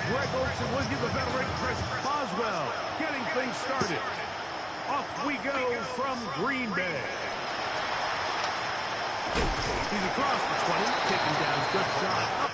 Greg Olson with you, the veteran Chris Boswell, getting things started. Off we go from Green Bay. He's across the 20, taking down his good shot.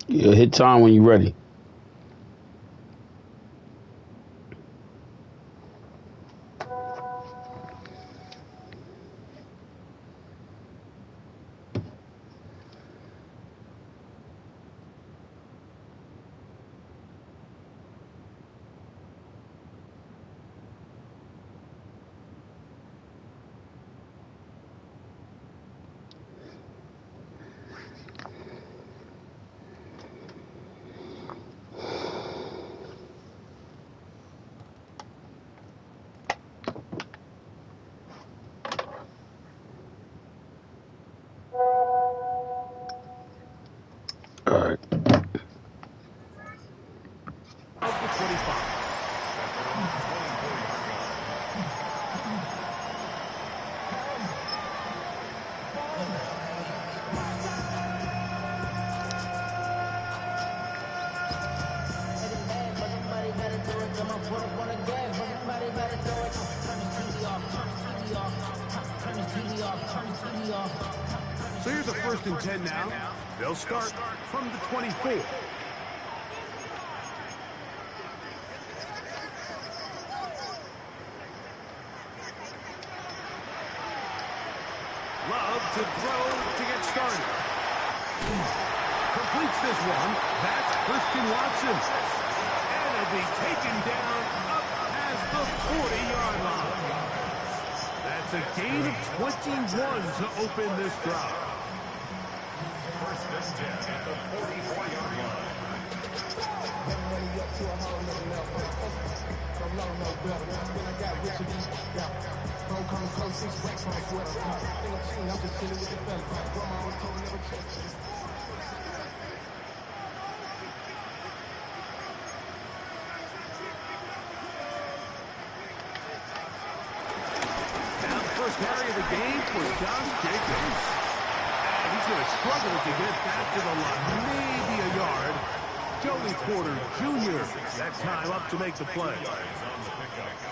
Yeah, hit time when you're ready. All right. Of the 25. So here's a 1st and 10 now. They'll start from the 24. to throw to get started. Completes this one. That's Christian Watson. And it'll be taken down up past the 40-yard line. That's a gain of 21 to open this drive. First and 10 at the 44-yard line. Now the first carry of the game for Josh Jacobs. And he's going to struggle to get back to the line. Maybe a yard. Joey Porter Jr. that time up to make the play.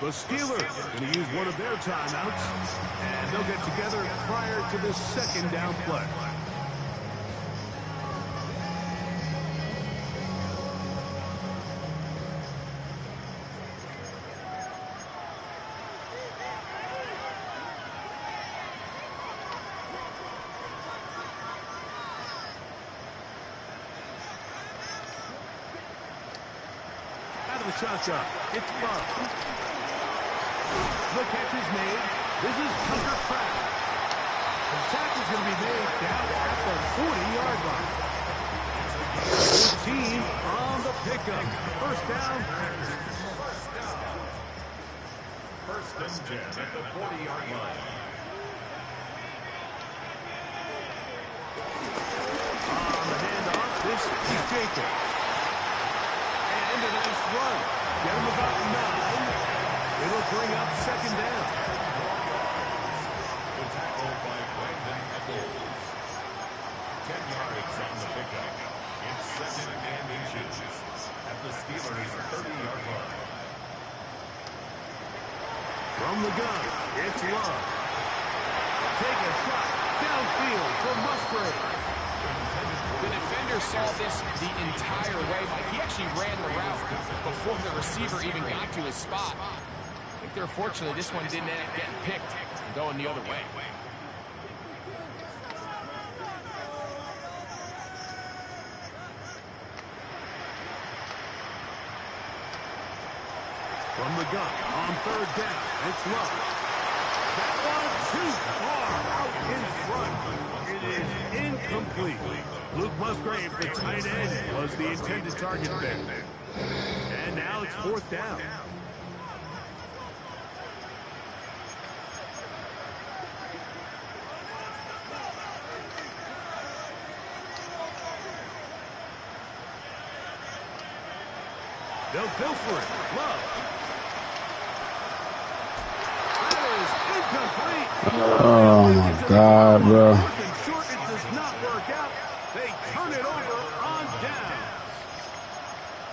The Steelers going to use one of their timeouts, and they'll get together prior to the second down play. Shotgun. It's Bud. The catch is made. This is Tucker Pratt. The tackle's going to be made down at the 40-yard line. The team on the pickup. First down. First and 10 at the 40-yard line. On the handoff, this is Jacobs. And a nice run. Get him about 9. It'll bring up second down. The tackle by Brandon Echols. 10 yards on the pickup. It's second and inches at the Steelers' 30-yard line. From the gun, it's Love. Take a shot downfield for Musgrave. The defender saw this the entire way. Like, he actually ran the route before the receiver even got to his spot. I think they're fortunate this one didn't end up getting picked and going the other way. From the gun, on third down, it's Love. That one too far out in front. It is incomplete. Luke Musgrave, the tight end, was the intended target there. And now it's fourth down. They'll go for it. Love. Oh my God, bro. Short, it does not work out. They turn it over on down.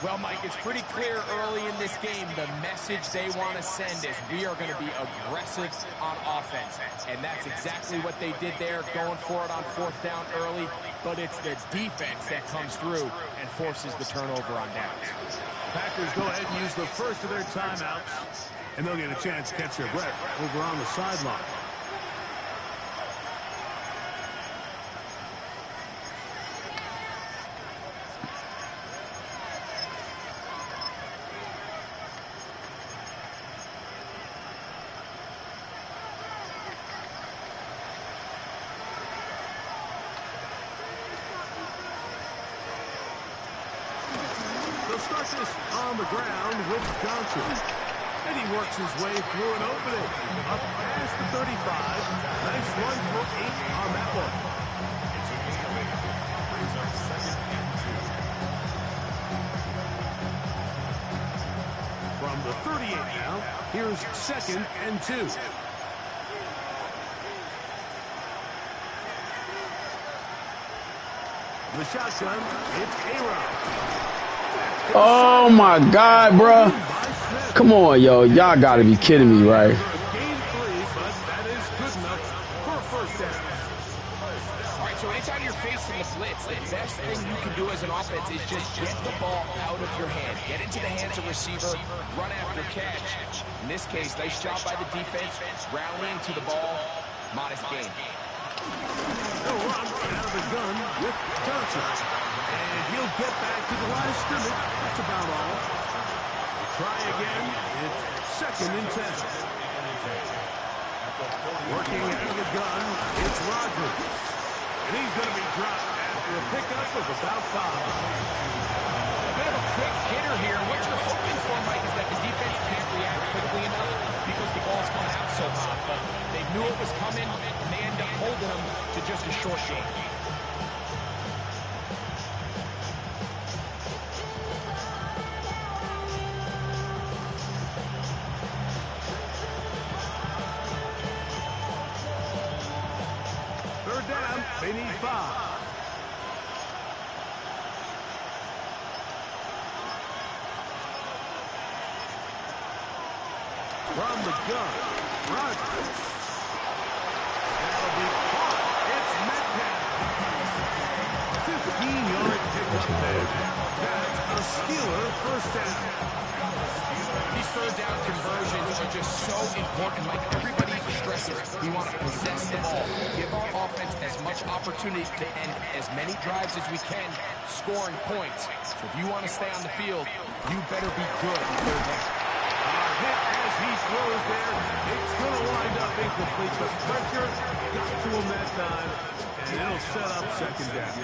Well, Mike, it's pretty clear early in this game the message they want to send is we are going to be aggressive on offense. And that's exactly what they did there, going for it on fourth down early. But it's the defense that comes through and forces the turnover on downs. Packers go ahead and use the first of their timeouts, and they'll get a chance to catch their breath over on the sideline. On the ground with Johnson. And he works his way through an opening. Up past the 35. Nice run for 8 on that one. It's a gain of 8. Brings up second and 2. From the 38 now, here's second and 2. The shotgun, it's A-Rod. Oh my God, bro. Come on, yo. Y'all gotta be kidding me, right? Game 3, but that is good enough for a first down. All right, so anytime you're facing the blitz, the best thing you can do as an offense is just get the ball out of your hand. Get into the hands of receiver, run after catch. In this case, nice job by the defense, rallying to the ball, modest gain. They'll run out of the gun with Johnson. And he'll get back to the line of scrimmage. That's about all. Try again. It's 2nd and 10. Working out of the gun, it's Rodgers. And he's going to be dropped after a pickup of about 5. A bit of a quick hitter here. What you're hoping for, Mike, is that the defense can't react quickly enough because the ball's coming out so hot. But they knew it was coming, and they end up holding them to just a short game. Third down, they need 5. From the gun, Rodgers. That'll be caught. It's Metcalf. 15-yard pickup there. That's a Steeler first down. These third down conversions are just so important. Like everybody stresses, we want to possess the ball. Give our offense as much opportunity to end as many drives as we can, scoring points. So if you want to stay on the field, you better be good on third down. Hit as he throws there. It's going to wind up incomplete. The pressure got to him that time, and it'll set up 2nd down.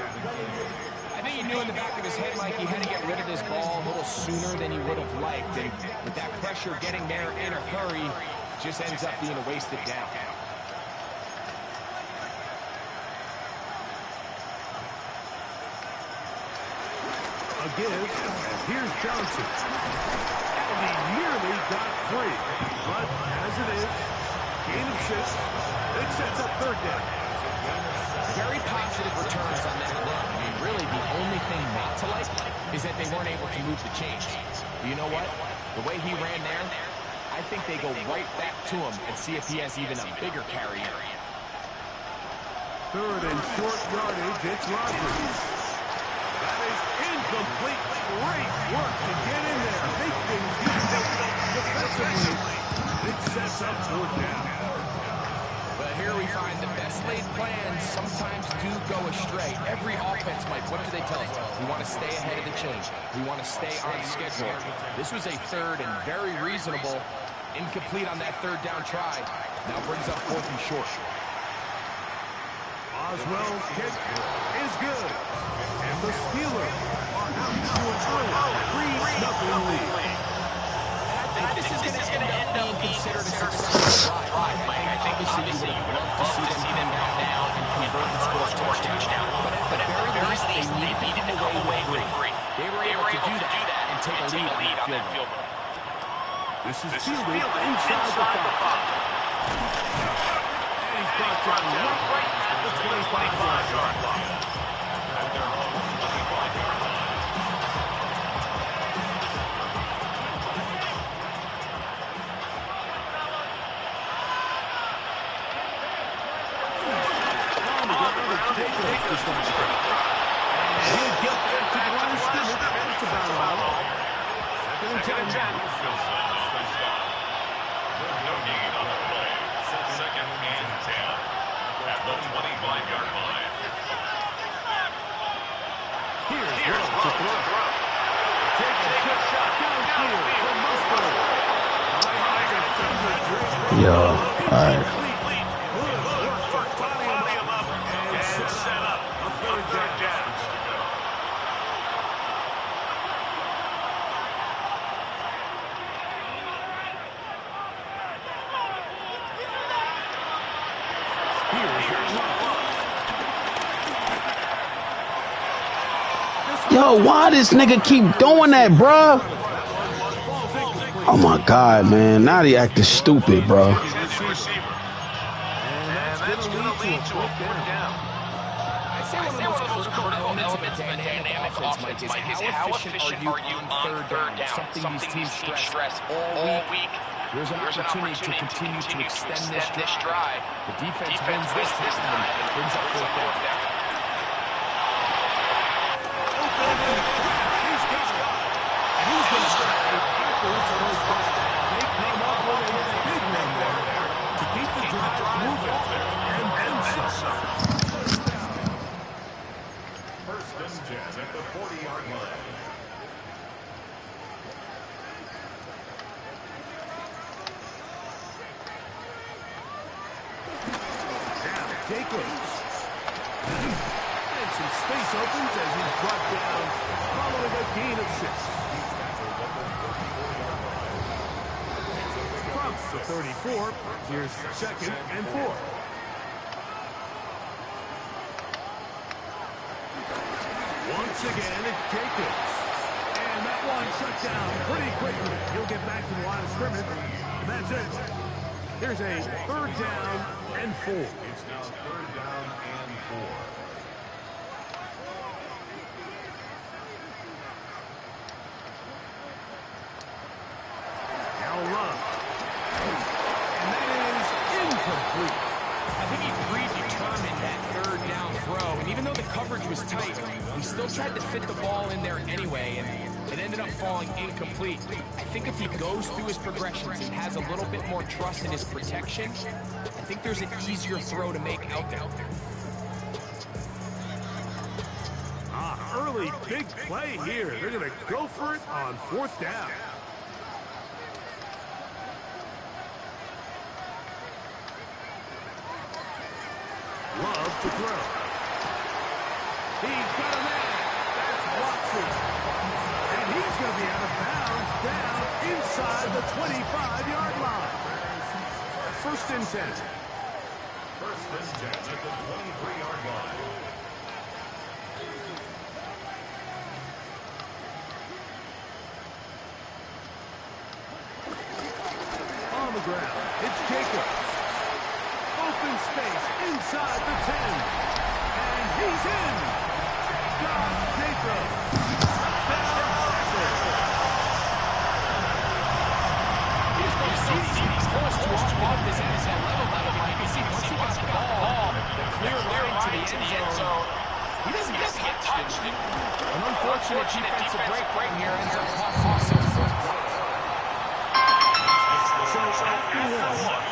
I think he knew in the back of his head, Mike, he had to get rid of this ball a little sooner than he would have liked. And with that pressure getting there in a hurry, just ends up being a wasted down. A give, and here's Johnson. And he nearly got 3. But as it is, gain of 6. It sets up 3rd down. Very positive returns on that run. I mean, really, the only thing not to like is that they weren't able to move the chains. But you know what? The way he ran there, I think they go right back to him and see if he has even a bigger carry area. 3rd and short yardage, it's Rodgers. That is incomplete. Great work to get in there. They can get defensively. It sets up 4th down. But here we find the best laid plans sometimes do go astray. Every offense, Mike, what do they tell us? We want to stay ahead of the change. We want to stay on schedule. This was a 3rd and very reasonable. Incomplete on that 3rd down try. Now brings up 4th and short. Oswell's kick is good. And the Steelers are out to an early 3-0 lead. I think this is going to end up being considered a successful drive. I think obviously you would love to see them come down and convert and score a touchdown. But at the very least, they needed to come away with 3. They were able to do that and take a lead on that field goal. This is fielded inside the 5. And he's brought down right at the 25-yard line. He'll get there to the line of scrimmage. That's about all. 2nd and 10. No need on the play. 2nd and 10 at the 25-yard line. Here's Will to throw. Take a quick shot downfield from Musgrove. Yo, all right. Yo, why this nigga keep doing that, bro? Oh my God, man. Now he acting stupid, bro. And that's going to lead to a 4th down. I'd say one of the most critical elements of a dynamic offense, Mike, is how efficient are you on 3rd down? Something these teams stress all week. There's an opportunity to continue to extend this drive. The defense wins this time and brings up 4th down. and 10 at the 40-yard line. Now Jacobs. And some space opens as he's brought down following a gain of 6. From the 34, here's 2nd and 4. Once again, it's Jacobs. And that one shut down pretty quickly. He'll get back to the line of scrimmage. And that's it. Here's a 3rd down and 4. It's now 3rd down and 4. Now Love. And that is incomplete. I think he predetermined that 3rd down throw, and even though the coverage was tight, he still tried to fit the ball in there anyway, and it ended up falling incomplete. I think if he goes through his progressions and has a little bit more trust in his protection, I think there's an easier throw to make out there. Early big play here. They're going to go for it on 4th down. Love to throw. He's got a man. That's Watson. And he's going to be out of bounds down inside the 25-yard line. 1st and 10. 1st and 10 at the 23-yard line. On the ground, it's Jacobs. Open space inside the 10. And he's in. Josh Jacobs. You just don't see these calls too often at this NFL level. You can see once he got the ball, the clear line to the end zone, he doesn't get touched. An unfortunate defensive break right here ends up costing 6 points.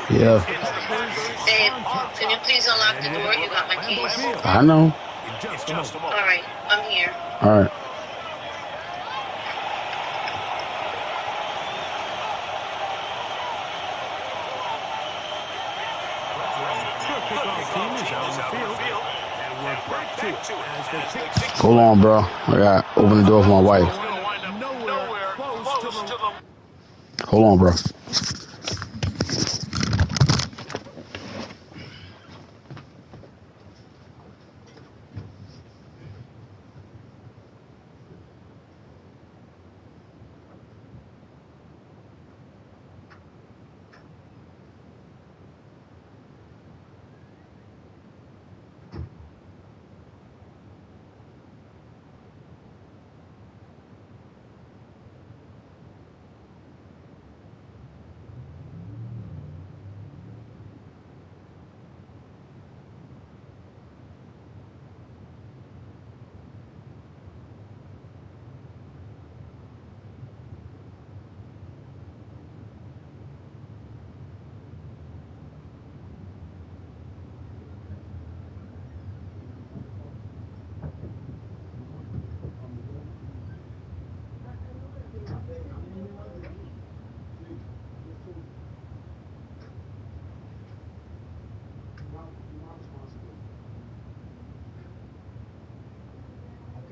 Yeah. Babe, can you please unlock the door? You got my keys. I know. All right, I'm here. All right. Hold on, bro. I got to open the door for my wife. Hold on, bro.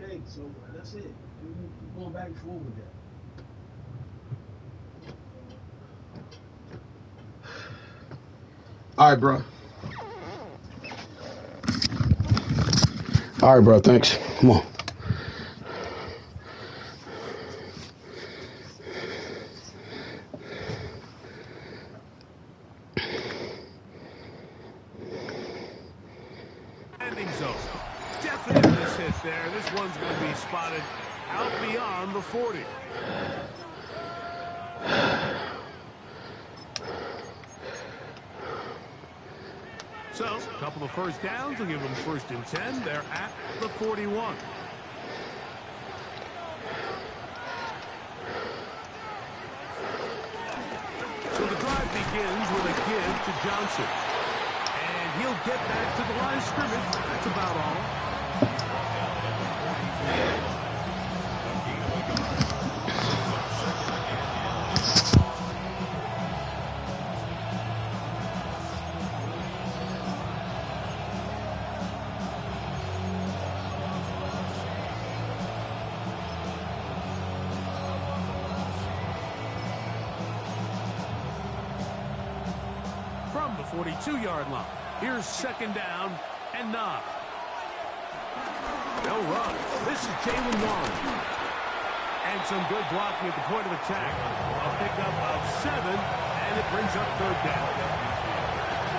Okay, so that's it. We're going back and forth with that. All right, bro. All right, bro. Thanks. Come on. Landing zone. Definite miss hit there. This one's going to be spotted out beyond the 40. So, a couple of first downs will give them 1st and 10. They're at the 41. So the drive begins with a give to Johnson. And he'll get back to the line of scrimmage. That's about all. 42-yard line. Here's second down and 9. They'll run. This is Jaylen Warren. And some good blocking at the point of attack. A pickup of 7, and it brings up third down.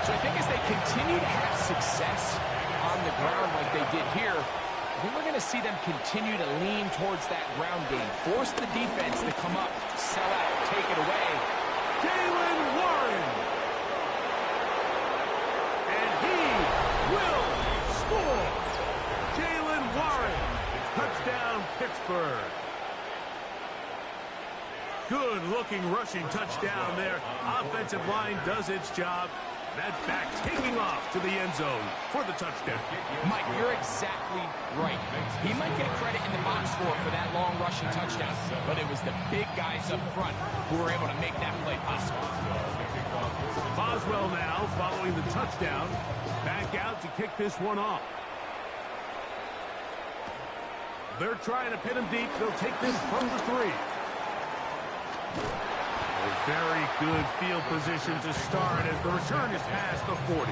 So I think as they continue to have success on the ground like they did here, I think we're going to see them continue to lean towards that ground game. Force the defense to come up, sell out, take it away. Jaylen Warren. And he will score. Jaylen Warren. Touchdown, Pittsburgh. Good-looking rushing touchdown there. Offensive line does its job. That back taking off to the end zone for the touchdown. Mike, you're exactly right. He might get credit in the box score for that long rushing touchdown, but it was the big guys up front who were able to make that play possible. Boswell now following the touchdown. Back out to kick this one off. They're trying to pin him deep. They'll take this from the 3. A very good field position to start as the return is past the 40.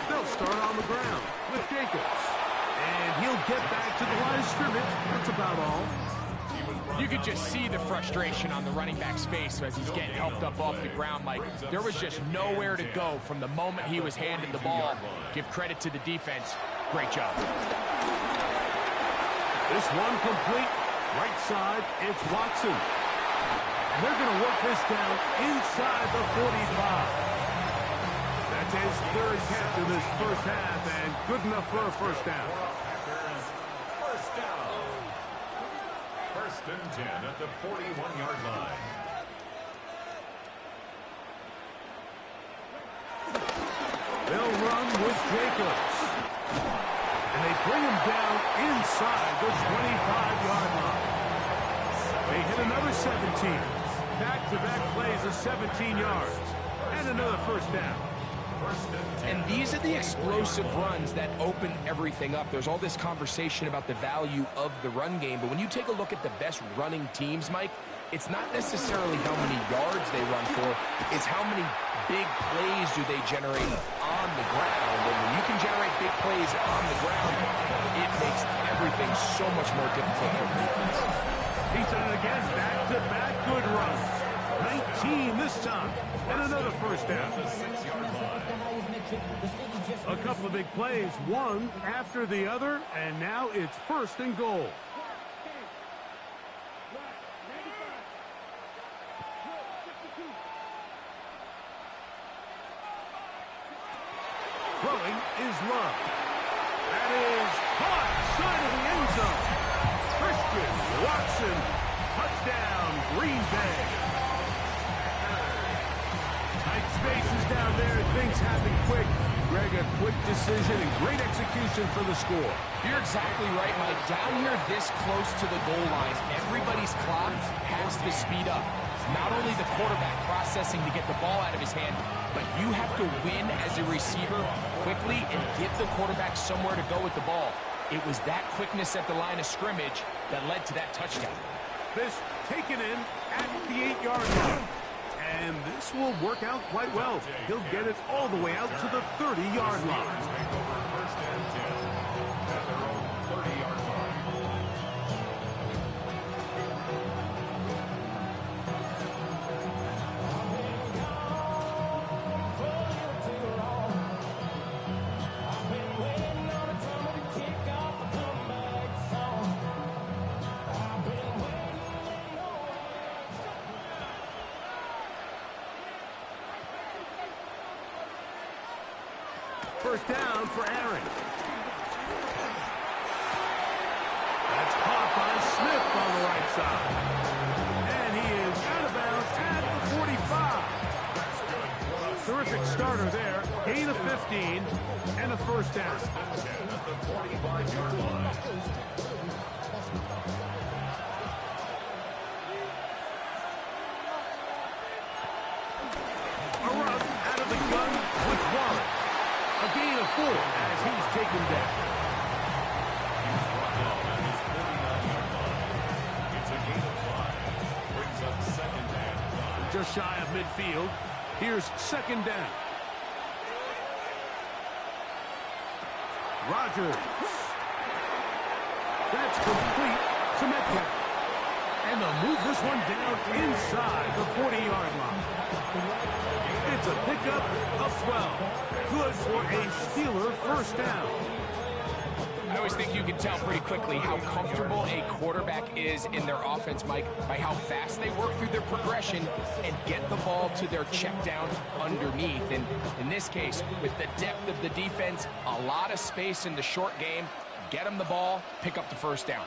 They'll start on the ground with Jacobs. And he'll get back to the line of scrimmage. That's about all. You could just see the frustration on the running back's face as he's getting helped up off the ground, Mike. There was just nowhere to go from the moment he was handed the ball. Give credit to the defense. Great job. This one complete. Right side, it's Watson. And they're going to work this down inside the 45. That's his third catch of this first half, and good enough for a first down. First down. First and 10 at the 41-yard line. They'll run with Jacobs. And they bring him down inside the 25-yard line. They hit another 17. Back-to-back plays of 17 yards. And another first down. And these are the explosive runs that open everything up. There's all this conversation about the value of the run game, but when you take a look at the best running teams, Mike, it's not necessarily how many yards they run for, it's how many big plays do they generate on the ground. And when you can generate big plays on the ground, it makes everything so much more difficult for the defense. He's done it again. Back-to-back good runs. 19 this time. And another first down. A couple of big plays, one after the other, and now it's first and goal. Throwing is Love. That is caught side of the end zone. Christian Watson, touchdown, Green Bay. Tight spaces down there, things happen quick. Greg, a quick decision and great execution for the score. You're exactly right, Mike. Down here this close to the goal line, everybody's clock has to speed up. Not only the quarterback processing to get the ball out of his hand, but you have to win as a receiver quickly and give the quarterback somewhere to go with the ball. It was that quickness at the line of scrimmage that led to that touchdown. This taken in at the 8-yard line. And this will work out quite well. He'll get it all the way out to the 30-yard line. First and 10 at their own 30-yard line. First down for Aaron. That's caught by Smith on the right side. And he is out of bounds at the 45. Terrific starter there. Gain of 15 and a first down. At the 45-yard line. A run out of the gun with Warren. just shy of midfield. Here's second down. Rodgers. That's complete to Metcalf. And they'll move this one down inside the 40-yard line. It's a pickup of 12. Good for a Steeler first down. I always think you can tell pretty quickly how comfortable a quarterback is in their offense, Mike, by how fast they work through their progression and get the ball to their check down underneath. And in this case, with the depth of the defense, a lot of space in the short game, get them the ball, pick up the first down.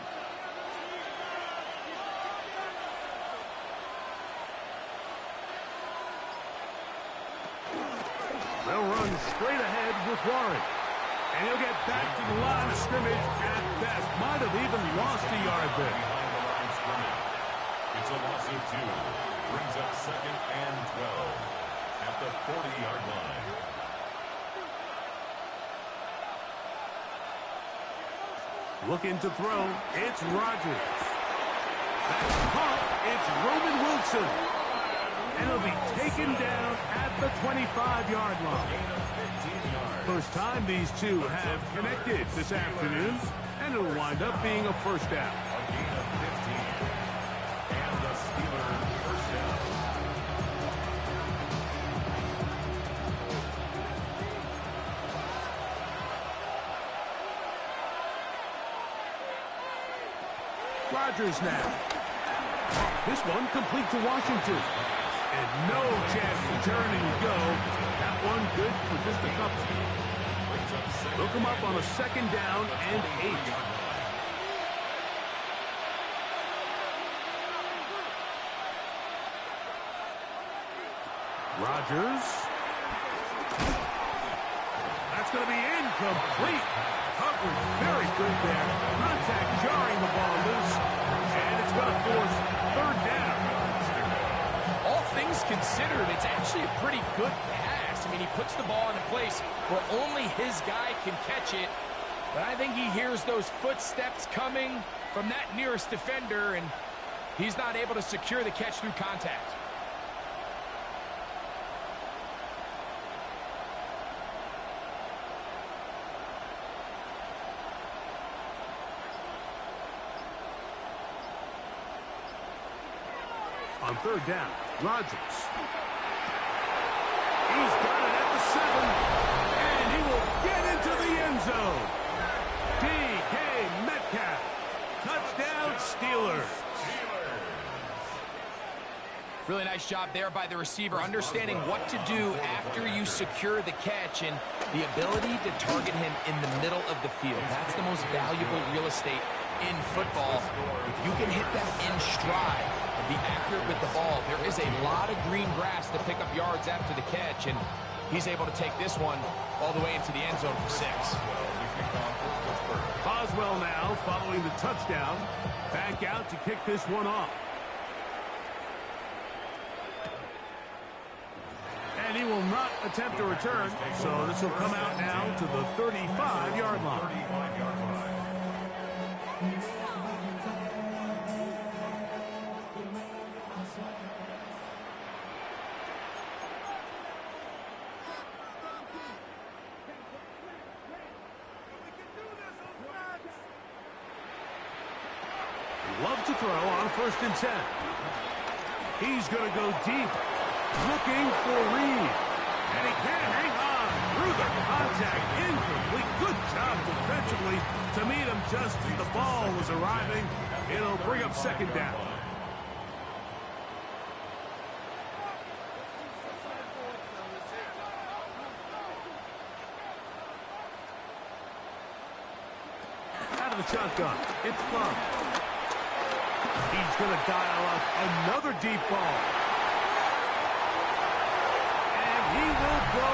They'll run straight ahead with Warren. And he'll get back to the line of scrimmage at best. Might have even lost a yard there. Behind the line of scrimmage. It's a loss of 2. Brings up second and 12 at the 40-yard line. Looking to throw. It's Rodgers. That's caught. It's Roman Wilson. And he'll be taken down at the 25-yard line. First time these two have connected this afternoon, and it'll wind up being a first down. A gain of 15. And the Steelers first down. Rodgers now. This one complete to Washington. And no chance to turn and go. That one good for just a couple. They'll come up on a second down and 8. Rodgers. That's going to be incomplete. Coverage very good there. Contact jarring the ball loose. And it's going to force third down. All things considered, it's actually a pretty good pass. I mean, he puts the ball in a place where only his guy can catch it. But I think he hears those footsteps coming from that nearest defender, and he's not able to secure the catch through contact. On third down, Rodgers. He's got it at the 7, and he will get into the end zone. DK Metcalf. Touchdown, Steelers. Really nice job there by the receiver, understanding what to do after you secure the catch and the ability to target him in the middle of the field. That's the most valuable real estate in football. If you can hit them in stride and be accurate with the ball, there is a lot of green grass to pick up yards after the catch, and he's able to take this one all the way into the end zone for 6. Boswell now following the touchdown. Back out to kick this one off. And he will not attempt a return, so this will come out now to the 35-yard line. Love to throw on 1st and 10. He's going to go deep, looking for Reed. And he can't hang on through the contact. Incomplete. Good job defensively to meet him just as the ball was arriving. It'll bring up 2nd down. Out of the shotgun, it's Plum. He's going to dial up another deep ball. And he will go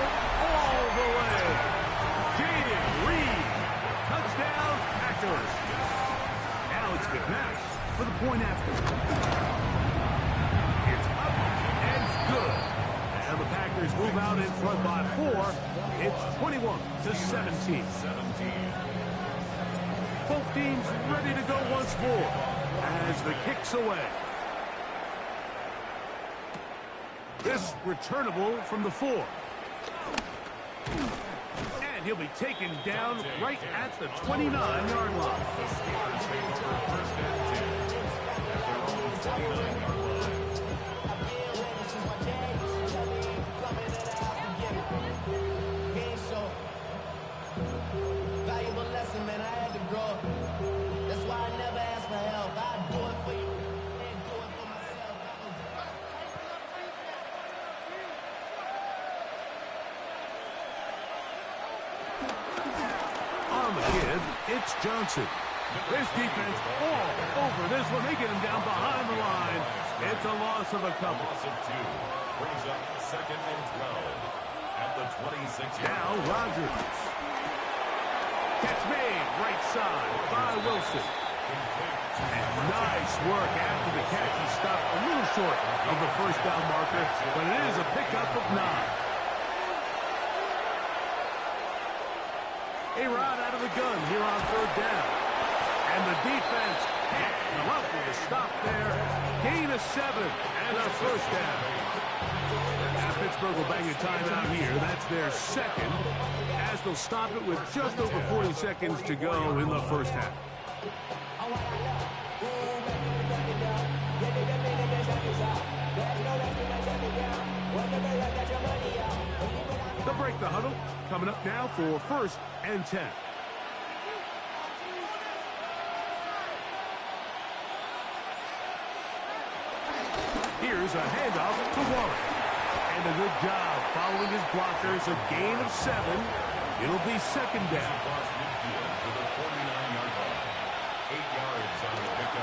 all the way. Jaden Reed. Touchdown, Packers. Now it's McManus for the point after. It's up and good. And the Packers move out in front by 4. It's 21-17. Both teams ready to go once more as the kick's away. This returnable from the 4. And he'll be taken down right at the 29-yard line. Valuable lesson, man. I had to grow up. That's why I never ask for help. I do it for you and do it for myself. On the give, it's Johnson. This defense all over this one. They get him down behind the line. It's a loss of a couple. Loss of 2. Brings up 2nd and 12 at the 26-yard line. Now Rodgers. Catch made right side by Wilson. And nice work after the catch. He stopped a little short of the first down marker, but it is a pickup of 9. A-Rod out of the gun here on 3rd down. And the defense can't come up with a stop there. Gain of 7 and a first down. Now Pittsburgh will bang a timeout here. That's their 2nd, as they'll stop it with just over 40 seconds to go in the first half. They'll break the huddle. Coming up now for 1st and 10. Here's a handoff to Warren. And a good job following his blockers. A gain of 7. It'll be 2nd down.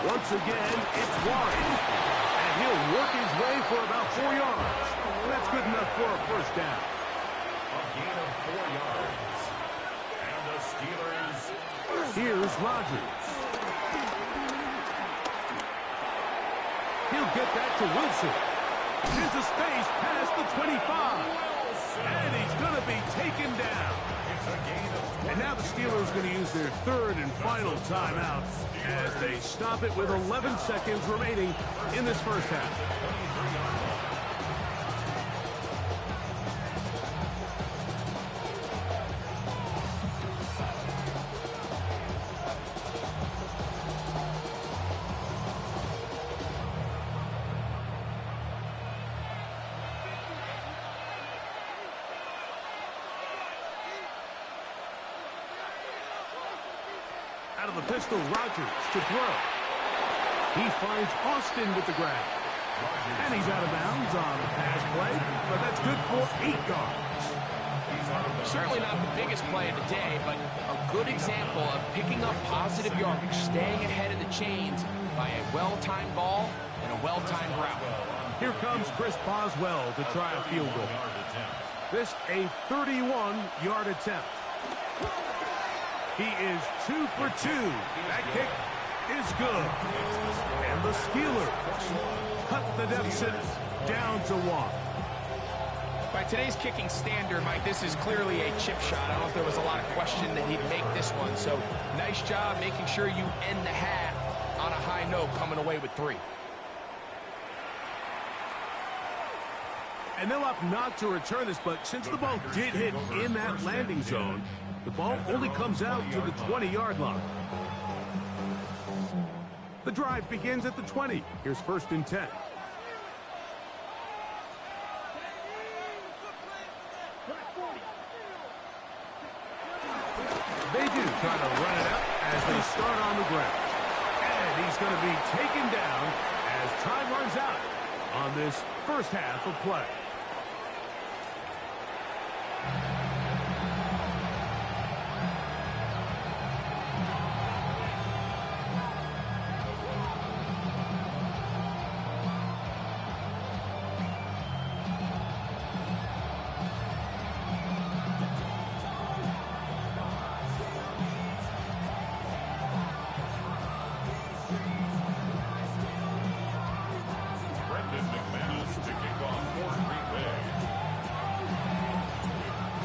Once again, it's Warren. And he'll work his way for about 4 yards. That's good enough for a first down. A gain of 4 yards. And the Steelers. Here's Rodgers. He'll get that to Wilson. Into space past the 25. And he's going to be taken down. And now the Steelers going to use their 3rd and final timeout as they stop it with 11 seconds remaining in this first half. Out of the pistol, Rodgers to throw. He finds Austin with the grab. And he's out of bounds on the pass play, but that's good for 8 yards. Certainly not the biggest play of the day, but a good example of picking up positive yardage, staying ahead of the chains by a well-timed ball and a well-timed route. Here comes Chris Boswell to try a field goal. This a 31-yard attempt. He is 2 for 2. That kick is good. And the Steelers cut the deficit down to 1. By today's kicking standard, Mike, this is clearly a chip shot. I don't know if there was a lot of question that he'd make this one. So nice job making sure you end the half on a high note, coming away with 3. And they'll opt not to return this, but since the ball did hit in that landing zone, the ball only comes out to the 20-yard line. The drive begins at the 20. Here's 1st and 10. They do try to run it out as they start on the ground. And he's going to be taken down as time runs out on this first half of play.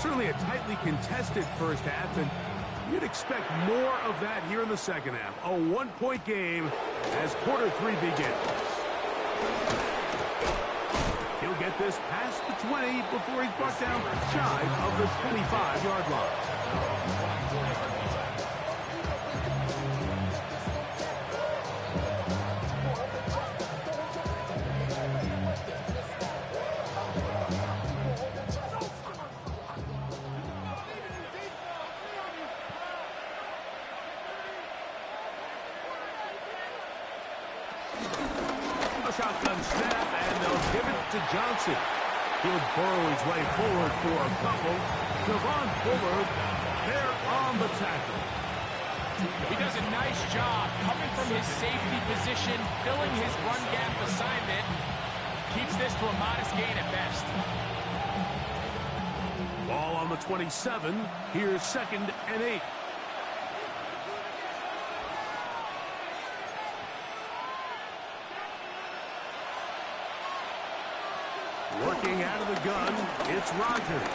Certainly a tightly contested first half, and you'd expect more of that here in the second half. A 1-point game as quarter 3 begins. He'll get get this past the 20 before he's brought down shy of the 25-yard line. Shotgun snap, and they'll give it to Johnson. He'll burrow his way forward for a couple. Javon Bullard there on the tackle. He does a nice job coming from his safety position, filling his run gap assignment. Keeps this to a modest gain at best. Ball on the 27. Here's 2nd and 8. Working out of the gun, it's Rodgers.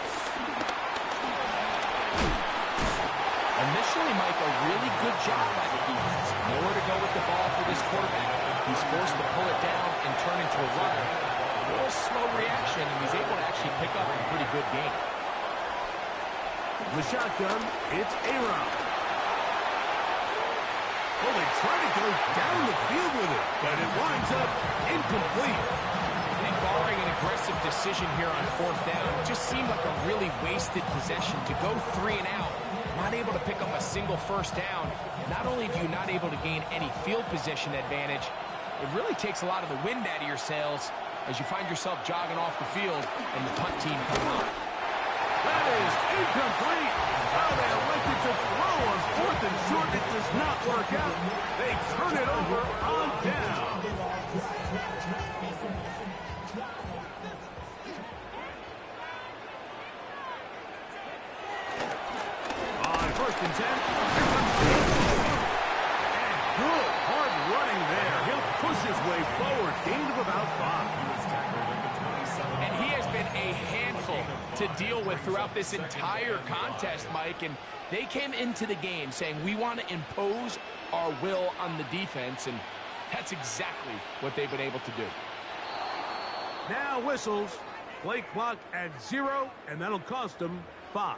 Initially, Mike, a really good job by the defense. Nowhere to go with the ball for this quarterback. He's forced to pull it down and turn into a runner. A little slow reaction, and he's able to actually pick up a pretty good game. The shotgun, it's A-Rod. Well, they try to go down the field with it, but it winds up incomplete. Barring an aggressive decision here on 4th down, it just seemed like a really wasted possession to go 3 and out, not able to pick up a single 1st down. Not only do you not able to gain any field position advantage, it really takes a lot of the wind out of your sails as you find yourself jogging off the field and the punt team coming on. That is incomplete. How they elected to throw on 4th and short. It does not work out. They turn it over on down. On 1st and 10. Here comes James. And good hard running there. He'll push his way forward. Gain of about 5. And he has been a handful to deal with throughout this entire contest, Mike. And they came into the game saying, we want to impose our will on the defense. And that's exactly what they've been able to do. Now whistles. Play clock at 0, and that'll cost them 5.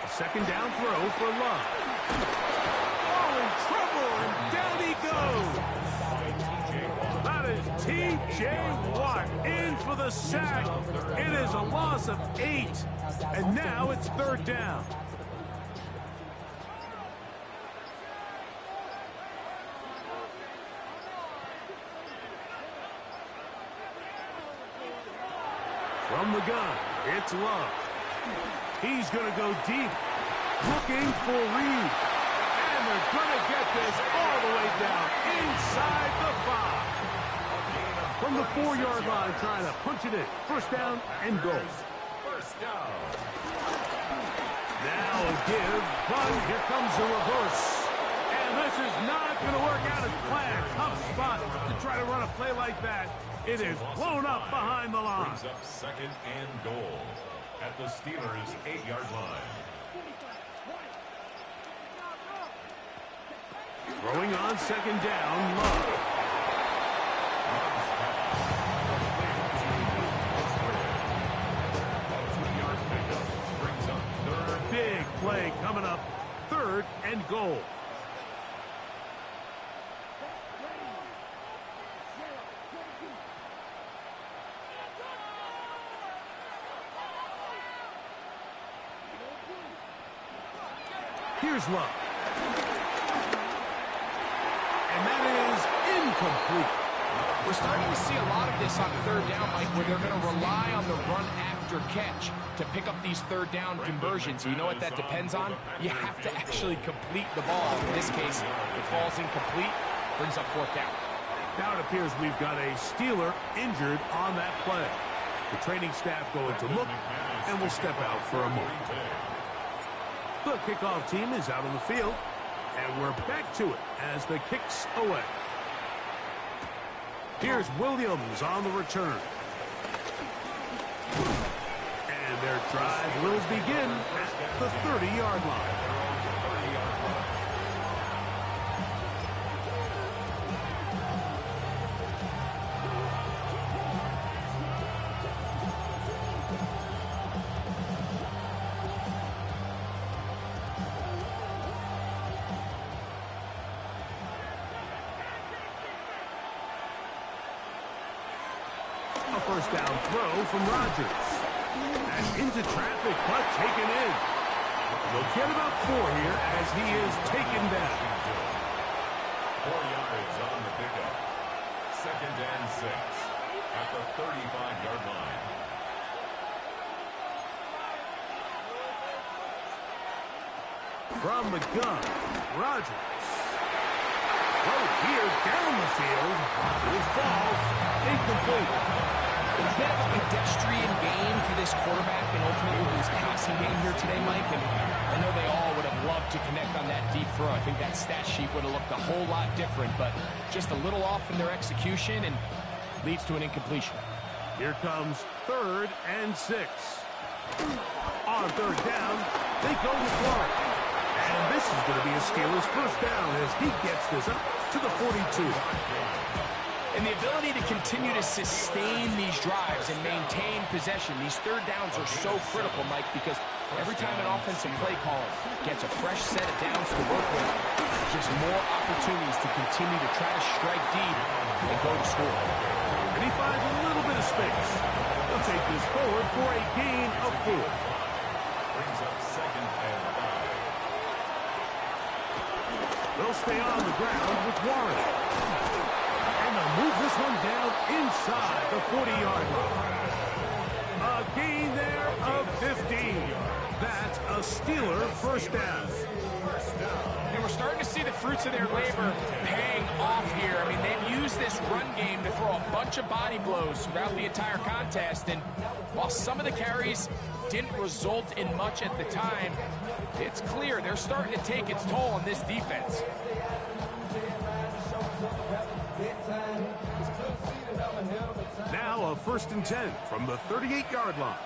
Second down throw for Love. Oh, in trouble, and down he goes. That is T.J. Watt in for the sack. It is a loss of 8, and now it's 3rd down. From the gun, it's Love. He's going to go deep, looking for Reed. And they're going to get this all the way down inside the 5. From the 4-yard line, trying to punch it in. 1st down and goal. 1st down. Now a give, but here comes the reverse. And this is not going to work out as planned. Tough spot to try to run a play like that. It is blown up behind the line. Brings up 2nd and goal at the Steelers' 8-yard line. Throwing on 2nd down, Love. Big play coming up. 3rd and goal. Here's Love. And that is incomplete. We're starting to see a lot of this on 3rd down, Mike, where they're going to rely on the run after catch to pick up these 3rd down conversions. You know what that depends on? You have to actually complete the ball. In this case, it falls incomplete, brings up 4th down. Now it appears we've got a Steeler injured on that play. The training staff going to look and will step out for a moment. The kickoff team is out on the field, and we're back to it as the kick's away. Here's Williams on the return. And their drive will begin at the 30-yard line. A first down throw from Rodgers. And into traffic, but taken in. They'll get about 4 here as he is taken down. 4 yards on the pickup. 2nd and 6 at the 35-yard line. From the gun, Rodgers. Throw here down the field. Will fall incomplete. A bit of a pedestrian game for this quarterback and ultimately his passing game here today, Mike. And I know they all would have loved to connect on that deep throw. I think that stat sheet would have looked a whole lot different, but just a little off in their execution and leads to an incompletion. Here comes 3rd and 6. On 3rd down, they go to Clark. And this is going to be a Steelers first down as he gets this up to the 42. And the ability to continue to sustain these drives and maintain possession, these 3rd downs are so critical, Mike, because every time an offensive play caller gets a fresh set of downs to work with, just more opportunities to continue to try to strike deep and go to score. And he finds a little bit of space. They'll take this forward for a gain of 4. Brings up 2nd and 5. They'll stay on the ground with Warren. And they'll move this one down inside the 40-yard line. A gain there of 15. That's a Steeler first down. And we're starting to see the fruits of their labor paying off here. I mean, they've used this run game to throw a bunch of body blows throughout the entire contest. And while some of the carries didn't result in much at the time, it's clear they're starting to take its toll on this defense. Now a 1st and 10 from the 38-yard line.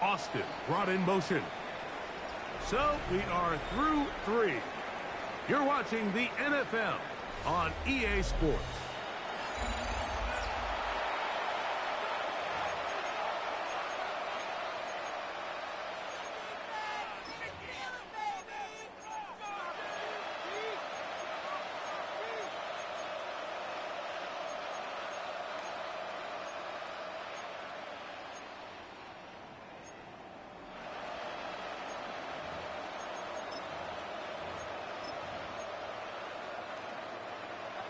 Austin brought in motion. So we are through 3. You're watching the NFL on EA Sports.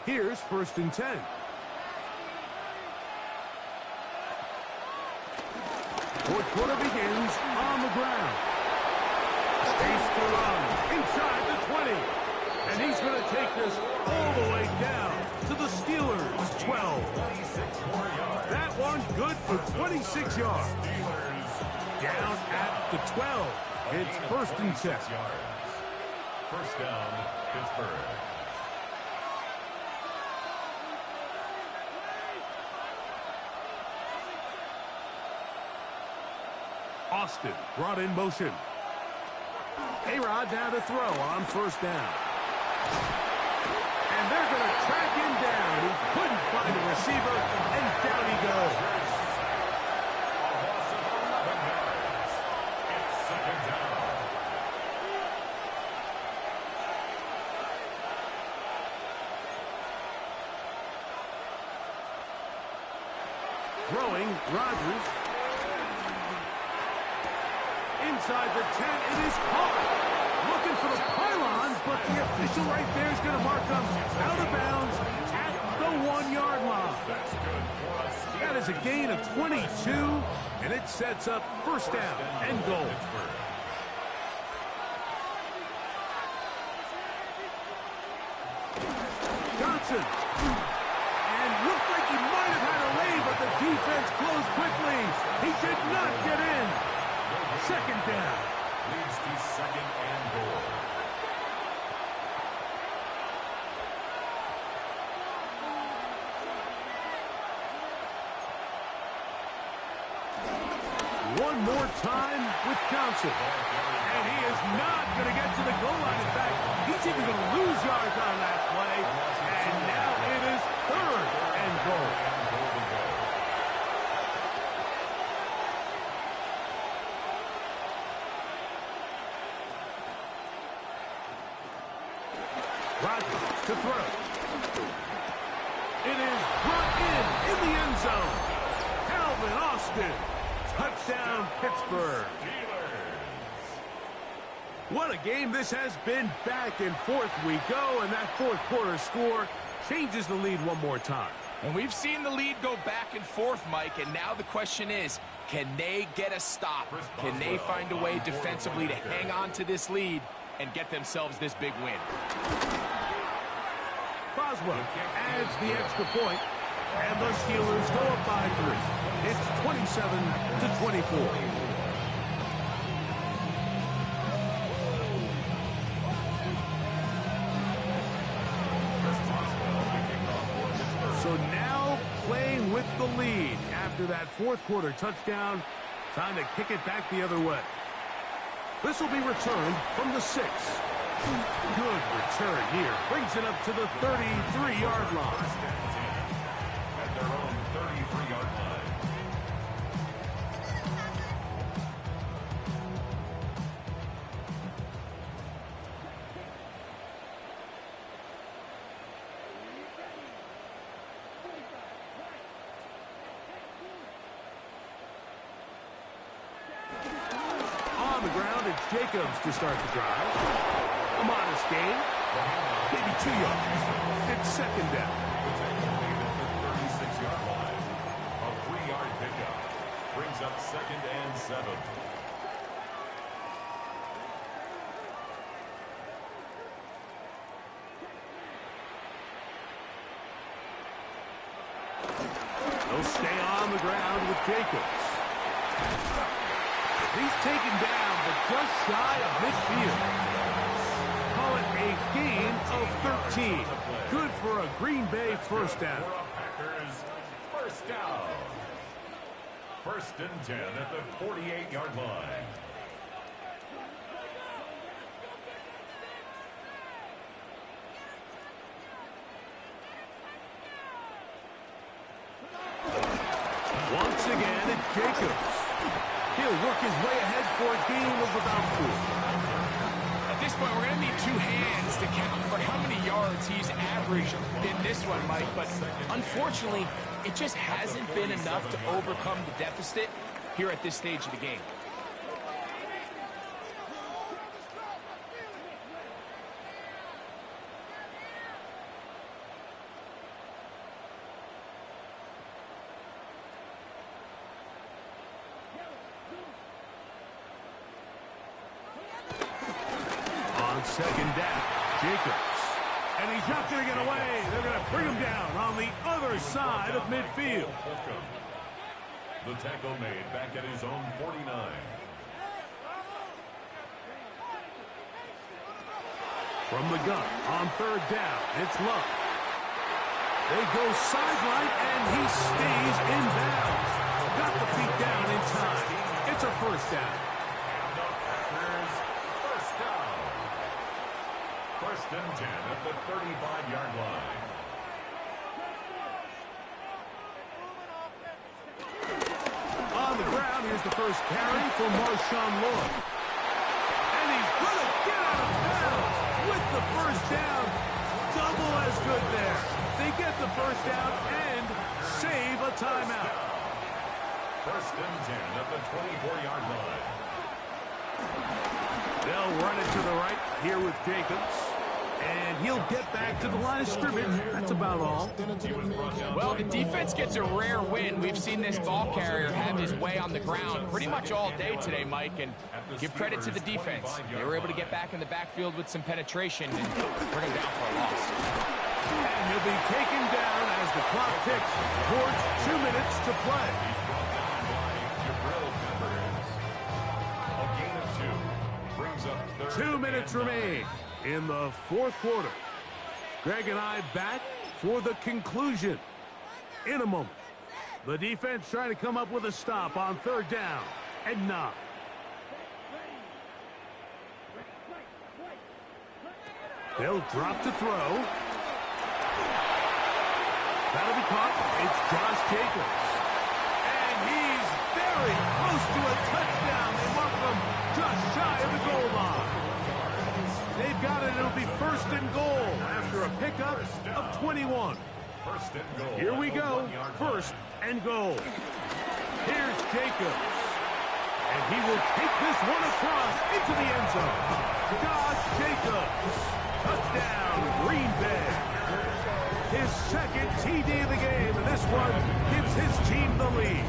Here's 1st and 10. Fourth quarter begins on the ground. Space to run inside the 20. And he's going to take this all the way down to the Steelers' 12. That one good for 26 yards. Down at the 12. It's 1st and 10. First down, Pittsburgh. Austin brought in motion. A-Rod now to throw on 1st down. And they're going to track him down. He couldn't find a receiver, and down he goes. A loss of 11 yards. It's 2nd down. Throwing, Rodgers. Inside the 10, it is caught. Looking for the pylons, but the official right there is going to mark them out of bounds at the 1-yard line. That is a gain of 22, and it sets up 1st down and goal. Johnson. And looked like he might have had a lane, but the defense closed quickly. He did not get in. Second down. Leads to second and goal. One more time with Johnson. And he is not going to get to the goal line. In fact, he's even going to lose yards on that play. And now it is third and goal. Rodgers to throw. It is brought in the end zone. Calvin Austin. Touchdown, Pittsburgh. What a game this has been. Back and forth we go, and that fourth quarter score changes the lead one more time. And we've seen the lead go back and forth, Mike, and now the question is, can they get a stop? Can they find a way defensively to hang on to this lead and get themselves this big win? Boswell adds the extra point, and the Steelers go up by 3. It's 27-24. So now playing with the lead after that fourth quarter touchdown. Time to kick it back the other way. This will be returned from the 6. Good return here. Brings it up to the 33-yard line. At their own 33-yard line. On the ground, it's Jacobs to start the drive. A modest gain. Maybe 2 yards. It's second down. The 36-yard line. A 3-yard pickup. Brings up second and 7. They'll stay on the ground with Jacobs. He's taken down, but just shy of midfield. Call it a gain of 13. Good for a Green Bay first down. For a Packers first down. First and 10 at the 48-yard line. Once again, it's Jacobs. He'll work his way ahead for a gain of about 4. At this point, we're going to need 2 hands to count for how many yards he's averaged in this one, Mike. But unfortunately, it just hasn't been enough to overcome the deficit here at this stage of the game. Second down, Jacobs. And he's not going to get away. They're going to bring him down on the other side of midfield. The tackle made back at his own 49. From the gun on third down, it's Love. They go sideline, and he stays in bounds. Got the feet down in time. It's a first down. First and 10 at the 35-yard line. On the ground, here's the first carry for Marshawn Lloyd. And he's going to get out of bounds with the first down. Double as good there. They get the first down and save a timeout. First and 10 at the 24-yard line. They'll run it to the right here with Jacobs. And he'll get back to the line of scrimmage. That's about all. Well, the defense gets a rare win. We've seen this ball carrier have his way on the ground pretty much all day today, Mike. And give credit to the defense. They were able to get back in the backfield with some penetration and bring him down for a loss. And he'll be taken down as the clock ticks towards 2 minutes to play. 2 minutes remain in the fourth quarter. Greg and I back for the conclusion in a moment. The defense trying to come up with a stop on 3rd down and 9. They'll drop to throw. That'll be caught. It's Josh Jacobs. And he's very close to a touchdown. They mark him just shy of the goal line. They've got it. It'll be 1st and goal after a pickup of 21. 1st and goal. Here we go. 1st and goal. Here's Jacobs. And he will take this one across into the end zone. Josh Jacobs. Touchdown, Green Bay. His 2nd TD of the game, and this one gives his team the lead.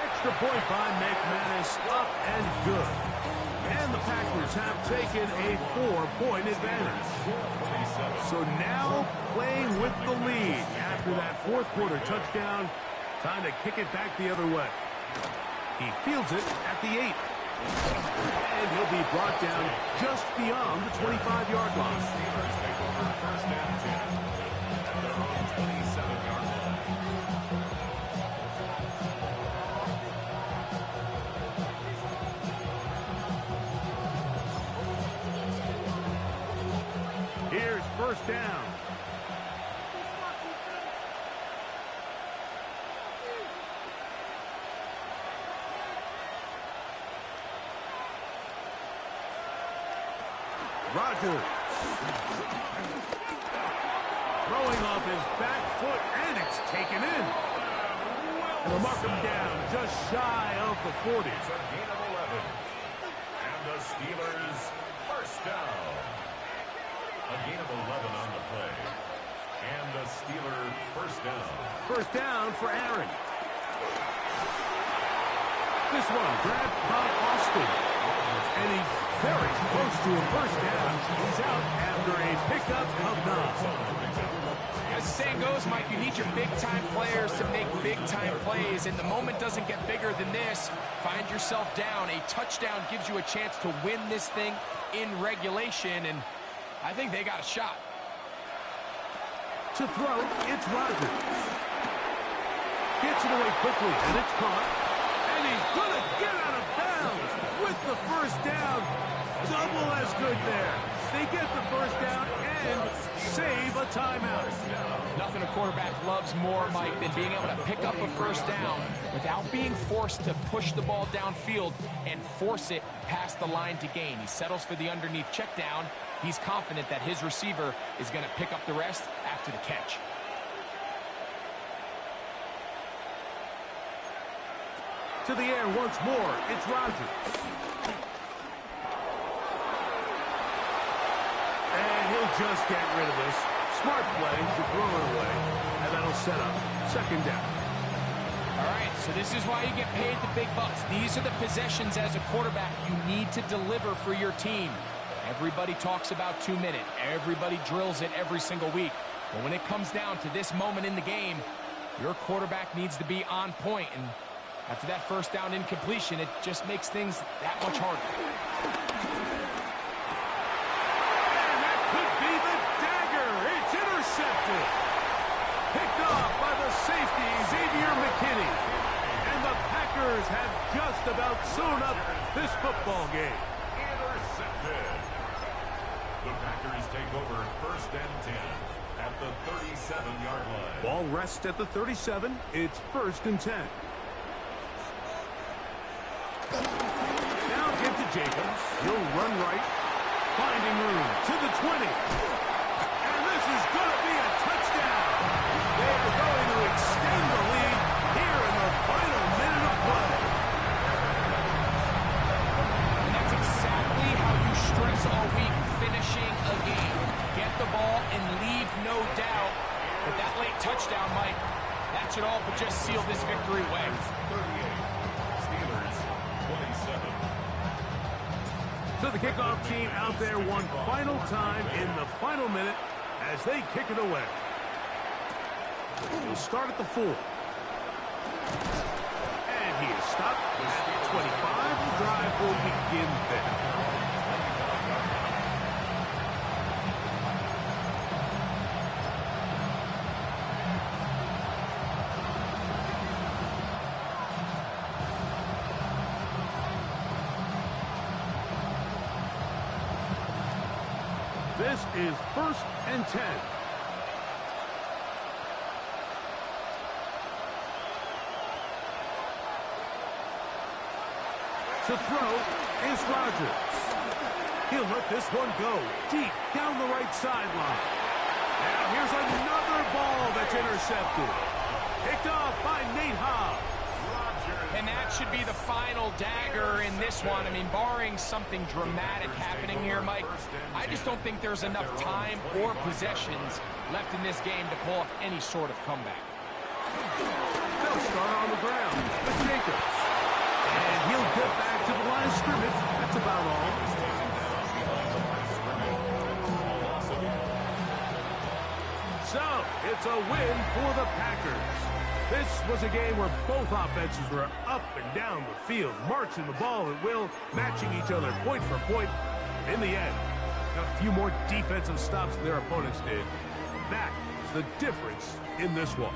Extra point by McManus, up and good. And the Packers have taken a 4-point advantage. So now playing with the lead after that 4th quarter touchdown. Time to kick it back the other way. He fields it at the 8. And he'll be brought down just beyond the 25-yard line. Steelers take over 1st and 10 at their own 27-yard line. Here's 1st down. Rodgers. Throwing off his back foot, and it's taken in. And they'll mark him down just shy of the 40. It's a gain of 11. And the Steelers 1st down. A gain of 11 on the play. And the Steelers 1st down. 1st down for Aaron. This one grabbed by Austin. And he's very close to a 1st down. He's out after a pickup of 9. As the saying goes, Mike, you need your big-time players to make big-time plays, and the moment doesn't get bigger than this. Find yourself down. A touchdown gives you a chance to win this thing in regulation, and I think they got a shot. To throw, it's Rodgers. Gets it away quickly, and it's caught. And he's going to get out of bounds with the 1st down. Double as good there. They get the 1st down and save a timeout. Nothing a quarterback loves more, Mike, than being able to pick up a 1st down without being forced to push the ball downfield and force it past the line to gain. He settles for the underneath check down. He's confident that his receiver is going to pick up the rest after the catch. To the air once more, it's Rodgers. And he'll just get rid of this. Smart play to throw it away. And that'll set up 2nd down. All right, so this is why you get paid the big bucks. These are the possessions as a quarterback you need to deliver for your team. Everybody talks about 2 minutes. Everybody drills it every single week. But when it comes down to this moment in the game, your quarterback needs to be on point. And after that 1st down incompletion, it just makes things that much harder. And that could be the dagger. It's intercepted. Picked off by the safety, Xavier McKinney. And the Packers have just about sewn up this football game. Intercepted. The Packers take over 1st and 10 at the 37-yard line. Ball rests at the 37. It's 1st and 10. Now get to Jacobs. He'll run right. Finding room to the 20. And this is going to be a touchdown. They are going to extend the lead here in the final minute of play. And that's exactly how you stress all week finishing a game. Get the ball and leave no doubt. But that late touchdown, Mike, that should all but just seal this victory away. 38. Steelers 27. So the kickoff team out there one final time in the final minute as they kick it away. We'll start at the 4. And he is stopped at 25. The drive win there. This is 1st and 10. To throw is Rodgers. He'll let this one go deep down the right sideline. Now here's another ball that's intercepted. Picked off by Nate Hobbs. And that should be the final dagger in this one. I mean, barring something dramatic happening here, Mike, I just don't think there's enough time or possessions left in this game to pull off any sort of comeback. They'll start on the ground with Jacobs. And he'll get back to the line of scrimmage. That's about all. So, it's a win for the Packers. This was a game where both offenses were up and down the field, marching the ball at will, matching each other point for point. In the end, got a few more defensive stops than their opponents did. That is the difference in this one.